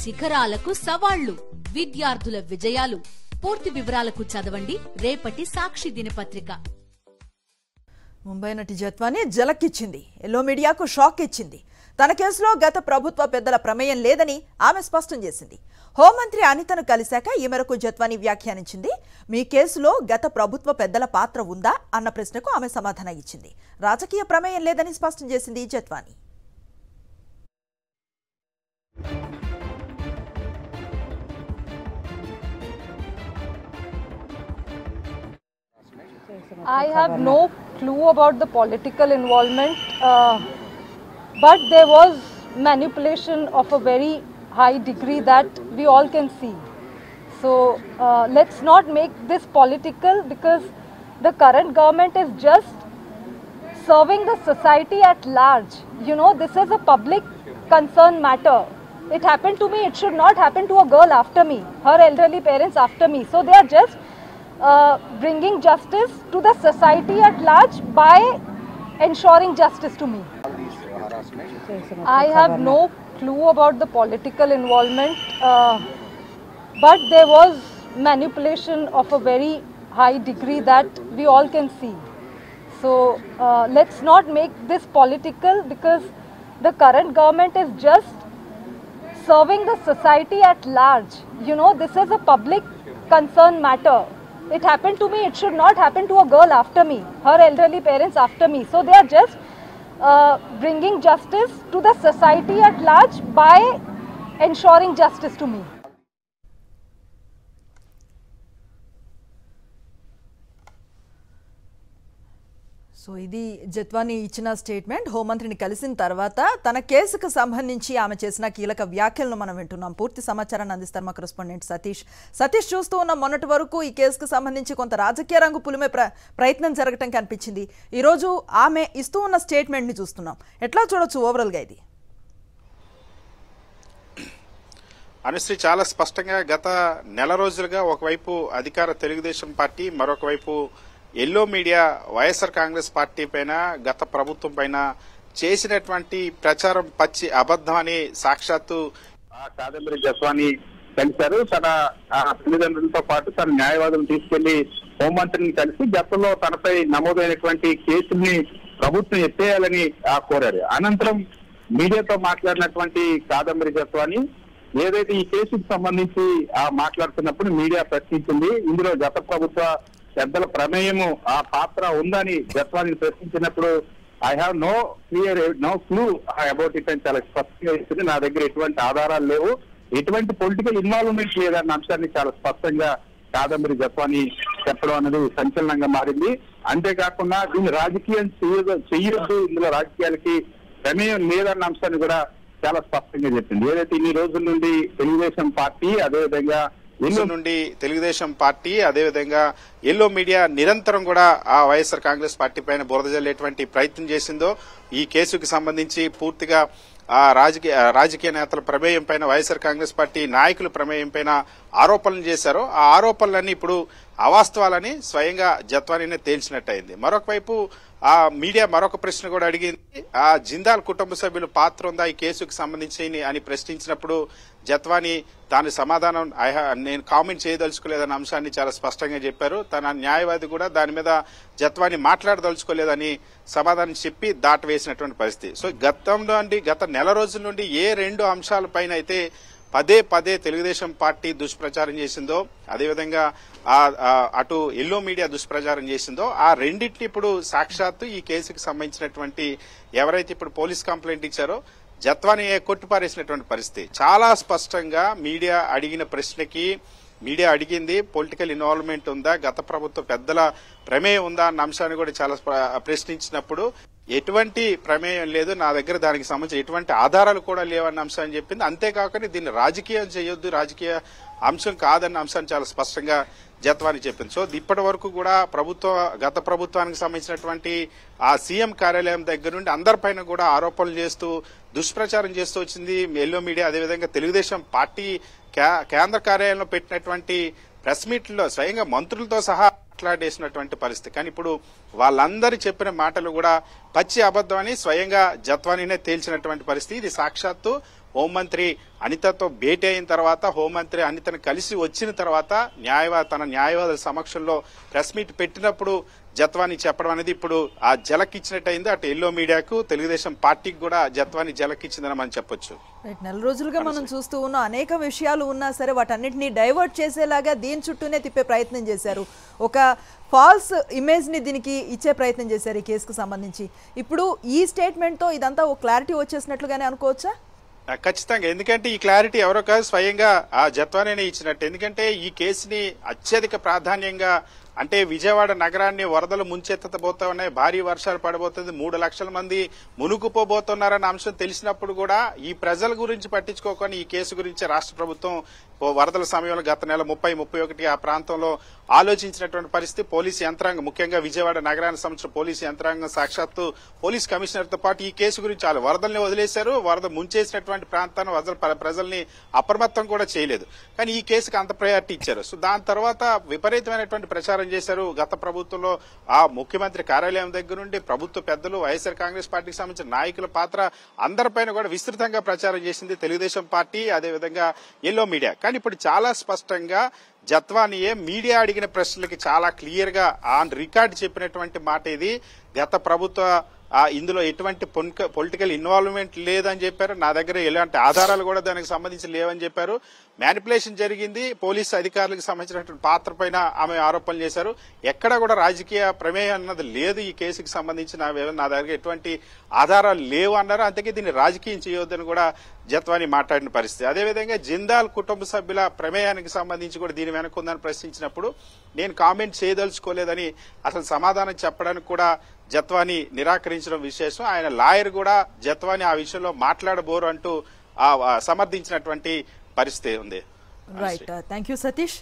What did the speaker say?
శిఖరాలకు సవాళ్లు, విద్యార్థుల విజయాలు. పూర్తి వివరాలకు చదవండి రేపటి సాక్షి దినపత్రిక. ముంబై నటి జత్వాని జలక్కిచ్చింది. ఎల్లో మీడియాకు షాక్ ఇచ్చింది. తన కేసులో గత ప్రభుత్వ పెద్దల ప్రమేయం లేదని ఆమె స్పష్టం చేసింది. హోంమంత్రి అనితను కలిశాక ఈ మేరకు జత్వాని వ్యాఖ్యానించింది. మీ కేసులో గత ప్రభుత్వ పెద్దల పాత్ర ఉందా అన్న ప్రశ్నకు ఆమె సమాధానం ఇచ్చింది. రాజకీయ ప్రమేయం లేదని స్పష్టం చేసింది Jethwani. I have no clue about the political involvement, but there was manipulation of a very high degree that we all can see. So let's not make this political, because the current government is just serving the society at large. You know, this is a public concern matter. It happened to me, it should not happen to a girl after me, her elderly parents after me. So they are just bringing justice to the society at large by ensuring justice to me. I have no clue about the political involvement, but there was manipulation of a very high degree that we all can see. So let's not make this political, because the current government is just serving the society at large. You know, this is a public concern matter. It happened to me, it should not happen to a girl after me, her elderly parents after me. So they are just bringing justice to the society at large by ensuring justice to me. So ఇది జత్వాని ఇచ్చిన statement. హోంమంత్రిని కలిసిన తర్వాత తన కేసుకు సంబంధించి ఆమె చేసిన కీలక వ్యాఖ్యలను మనం వింటున్నాం. పూర్తి సమాచారాన్ని అందిస్తారు మా కరెస్పాండెంట్ సతీష్. చూస్తూ ఉన్న మొన్నటి వరకు ఈ కేసుకు సంబంధించి కొంత రాజకీయ రంగు పులిమే ప్రయత్నం జరగటం కనిపించింది. ఈరోజు ఆమె ఇస్తూ ఉన్న స్టేట్మెంట్ని చూస్తున్నాం. ఎట్లా చూడొచ్చు ఓవరాల్గా ఇది? అనుశ్రీ, చాలా స్పష్టంగా గత నెల రోజులుగా ఒకవైపు అధికార తెలుగుదేశం పార్టీ, మరొక వైపు yellow media YSR Congress party పైన, గత ప్రభుత్వం పైన చేసినటువంటి ప్రచారం పచ్చి అబద్ధం అని సాక్షాత్తు కాదంబరి జత్వాని కలిశారు. తన తల్లిదండ్రులతో పాటు తన న్యాయవాదులను తీసుకెళ్లి హోంమంత్రిని కలిసి గతంలో తనపై నమోదైనటువంటి కేసుల్ని ప్రభుత్వం ఎత్తేయాలని కోరారు. అనంతరం మీడియాతో మాట్లాడినటువంటి కాదంబరి జత్వాని ఏదైతే ఈ కేసుకు సంబంధించి మాట్లాడుతున్నప్పుడు మీడియా ప్రశ్నించింది. ఇందులో గత ప్రభుత్వ పెద్దల ప్రమేయము ఆ పాత్ర ఉందని జత్వాని ప్రశ్నించినప్పుడు I have no clue about it అని చాలా స్పష్టంగా ఇస్తుంది. నా దగ్గర ఎటువంటి ఆధారాలు లేవు, ఎటువంటి పొలిటికల్ ఇన్వాల్వ్మెంట్ లేదన్న అంశాన్ని చాలా స్పష్టంగా కాదంబరి జత్వాని చెప్పడం అనేది సంచలనంగా మారింది. అంతేకాకుండా దీన్ని రాజకీయం చెయ్యొద్దు, ఇందులో రాజకీయాలకి ప్రమేయం లేదన్న అంశాన్ని కూడా చాలా స్పష్టంగా చెప్పింది. ఏదైతే ఇన్ని రోజుల నుండి తెలుగుదేశం పార్టీ అదేవిధంగా ఎల్లో మీడియా నిరంతరం కూడా ఆ వైఎస్ఆర్ కాంగ్రెస్ పార్టీ పైన బురద జల్లేటువంటి ప్రయత్నం చేసిందో, ఈ కేసుకు సంబంధించి పూర్తిగా ఆ రాజకీయ నేతల ప్రమేయం పైన, వైఎస్ఆర్ కాంగ్రెస్ పార్టీ నాయకుల ప్రమేయం పైన ఆరోపణలు చేశారో, ఆ ఆరోపణలన్నీ ఇప్పుడు అవాస్తవాలని స్వయంగా జత్వానినే తేల్చినట్టయింది. మరొక వైపు ఆ మీడియా మరొక ప్రశ్న కూడా అడిగింది. ఆ జిందాల్ కుటుంబ సభ్యుల పాత్ర ఉందా ఈ కేసుకు సంబంధించి అని ప్రశ్నించినప్పుడు జత్వాని దాని సమాధానం నేను కామెంట్ చేయదలుచుకోలేదన్న అంశాన్ని చాలా స్పష్టంగా చెప్పారు. తన న్యాయవాది కూడా దాని మీద జత్వాని మాట్లాడదలుచుకోలేదని సమాధానం చెప్పి దాటవేసినటువంటి పరిస్థితి. సో గత నెల రోజుల నుండి ఏ రెండు అంశాలపైన అయితే పదే తెలుగుదేశం పార్టీ దుష్ప్రచారం చేసిందో, అదేవిధంగా అటు ఎల్లో మీడియా దుష్ప్రచారం చేసిందో, ఆ రెండింటిని ఇప్పుడు సాక్షాత్తు ఈ కేసుకు సంబంధించినటువంటి ఎవరైతే ఇప్పుడు పోలీస్ కంప్లైంట్ ఇచ్చారో జత్వాని కొట్టిపారేసినటువంటి పరిస్థితి. చాలా స్పష్టంగా మీడియా అడిగిన ప్రశ్నకి మీడియా అడిగింది పొలిటికల్ ఇన్వాల్వ్మెంట్ ఉందా, గత ప్రభుత్వ పెద్దల ప్రమేయం ఉందా అన్న అంశాన్ని కూడా చాలా ప్రశ్నించినప్పుడు ఎటువంటి ప్రమేయం లేదు, నా దగ్గర దానికి సంబంధించి ఎటువంటి ఆధారాలు కూడా లేవన్న అంశాన్ని చెప్పింది. అంతేకాకుండా దీన్ని రాజకీయం చేయొద్దు, రాజకీయ అంశం కాదన్న అంశాన్ని చాలా స్పష్టంగా జత్వాని చెప్పింది. సో ఇప్పటి వరకు కూడా గత ప్రభుత్వానికి సంబంధించినటువంటి ఆ సీఎం కార్యాలయం దగ్గర నుండి అందరిపైన కూడా ఆరోపణలు చేస్తూ దుష్ప్రచారం చేస్తూ వచ్చింది ఎల్లో మీడియా. అదేవిధంగా తెలుగుదేశం పార్టీ కేంద్ర కార్యాలయంలో పెట్టినటువంటి ప్రెస్ మీట్లో స్వయంగా మంత్రులతో సహా మాట్లాడేసినటువంటి పరిస్థితి. కానీ ఇప్పుడు వాళ్ళందరూ చెప్పిన మాటలు కూడా పచ్చి అబద్ధం అని స్వయంగా జత్వానినే తేల్చినటువంటి పరిస్థితి. ఇది సాక్షాత్తు హోంమంత్రి అనితతో భేటీ అయిన తర్వాత హోంమంత్రి అనితను కలిసి వచ్చిన తర్వాత తన న్యాయవాదుల సమక్షంలో ప్రెస్ మీట్ పెట్టినప్పుడు జత్వానీ చెప్పడం అనేది ఇప్పుడు ఆ జలకిచ్చినట్టయింది. అటు ఎల్లో మీడియాకు తెలుగుదేశం పార్టీకి కూడా జత్వానీ జలకిచ్చిందని మనం చెప్పొచ్చు. నెల రోజులుగా మనం చూస్తూ ఉన్న అనేక విషయాలు ఉన్నా సరే వాటన్నిటిని డైవర్ట్ చేసేలాగా దీని చుట్టూనే తిప్పే ప్రయత్నం చేశారు. ఒక ఫాల్స్ ఇమేజ్ ని దీనికి ఇచ్చే ప్రయత్నం చేశారు ఈ కేసుకు సంబంధించి. ఇప్పుడు ఈ స్టేట్మెంట్ తో ఇదంతా ఒక క్లారిటీ వచ్చేసినట్లుగానే అనుకోవచ్చా? ఖచ్చితంగా. ఎందుకంటే ఈ క్లారిటీ ఎవరో కాదు, స్వయంగా ఆ జత్వానీనే ఇచ్చినట్టు. ఎందుకంటే ఈ కేసుని అత్యధిక ప్రాధాన్యంగా అంటే విజయవాడ నగరాన్ని వరదలు ముంచెత్తబోతా ఉన్నాయి, భారీ వర్షాలు పడబోతుంది, 3 లక్షల మంది మునుగుపోబోతున్నారన్న అంశం తెలిసినప్పుడు కూడా ఈ ప్రజల గురించి పట్టించుకోకుండా ఈ కేసు గురించి రాష్ట్ర ప్రభుత్వం వరదల సమయంలో గత నెల 30-31 ఆ ప్రాంతంలో ఆలోచించినటువంటి పరిస్థితి. పోలీసు యంత్రాంగం, ముఖ్యంగా విజయవాడ నగరానికి సంబంధించిన పోలీసు యంత్రాంగం సాక్షాత్తు పోలీస్ కమిషనర్ తో పాటు ఈ కేసు గురించి వరదల్ని వదిలేశారు. వరద ముంచేసినటువంటి ప్రాంతాన్ని ప్రజల్ని అప్రమత్తం కూడా చేయలేదు. కానీ ఈ కేసుకు అంత ప్రయారిటీ ఇచ్చారు. సో దాని తర్వాత విపరీతమైనటువంటి ప్రచారం చేశారు. గత ప్రభుత్వంలో ఆ ముఖ్యమంత్రి కార్యాలయం దగ్గర నుండి ప్రభుత్వ పెద్దలు, వైఎస్ఆర్ కాంగ్రెస్ పార్టీకి సంబంధించిన నాయకుల పాత్ర అందరిపైన కూడా విస్తృతంగా ప్రచారం చేసింది తెలుగుదేశం పార్టీ, అదేవిధంగా ఎల్లో మీడియా. కానీ ఇప్పుడు చాలా స్పష్టంగా జత్వానీయే మీడియా అడిగిన ప్రశ్నలకి చాలా క్లియర్ గా ఆన్ రికార్డ్ చెప్పినటువంటి మాట ఇది. గత ప్రభుత్వ ఇందులో ఎటువంటి పొలిటికల్ ఇన్వాల్వ్మెంట్ లేదని చెప్పారు. నా దగ్గర ఎలాంటి ఆధారాలు కూడా దానికి సంబంధించి లేవని చెప్పారు. మ్యానిపులేషన్ జరిగింది, పోలీసు అధికారులకు సంబంధించినటువంటి పాత్ర పైన ఆమె ఆరోపణలు చేశారు. ఎక్కడా కూడా రాజకీయ ప్రమేయం అన్నది లేదు ఈ కేసుకు సంబంధించి, నా దగ్గర ఎటువంటి ఆధారాలు లేవు అన్నారు. అందుకే దీన్ని రాజకీయం చేయొద్దని కూడా జత్వానీ మాట్లాడిన పరిస్థితి. అదేవిధంగా జిందాల్ కుటుంబ సభ్యుల ప్రమేయానికి సంబంధించి కూడా దీని వెనక ఉందని ప్రశ్నించినప్పుడు నేను కామెంట్ చేయదలుచుకోలేదని అసలు సమాధానం చెప్పడానికి కూడా జత్వానీ నిరాకరించడం విశేషం. ఆయన లాయర్ కూడా జత్వానీ ఆ విషయంలో మాట్లాడబోరు అంటూ సమర్థించినటువంటి పరిస్థితి ఉంది. Right, thank you Satish.